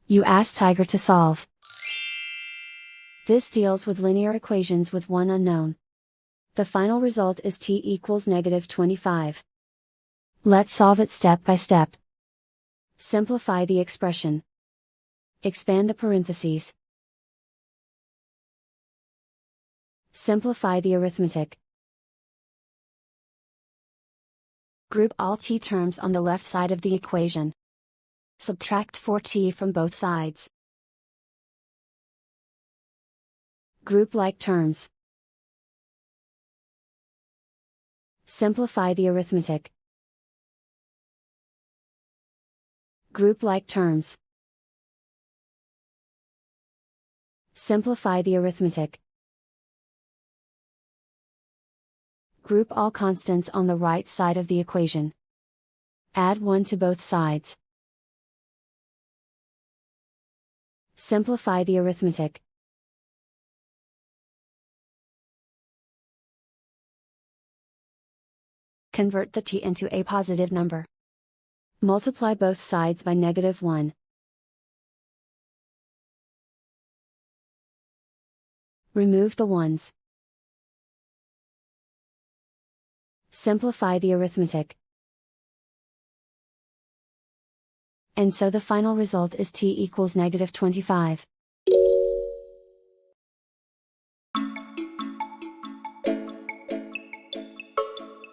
You ask Tiger to solve. This deals with linear equations with one unknown. The final result is t equals -25. Let's solve it step by step. Simplify the expression. Expand the parentheses. Simplify the arithmetic. Group all t terms on the left side of the equation. Subtract 4t from both sides. Group like terms. Simplify the arithmetic. Group like terms. Simplify the arithmetic. Group all constants on the right side of the equation. Add 1 to both sides. Simplify the arithmetic. Convert the t into a positive number. Multiply both sides by -1. Remove the ones. Simplify the arithmetic. And so the final result is t equals -25.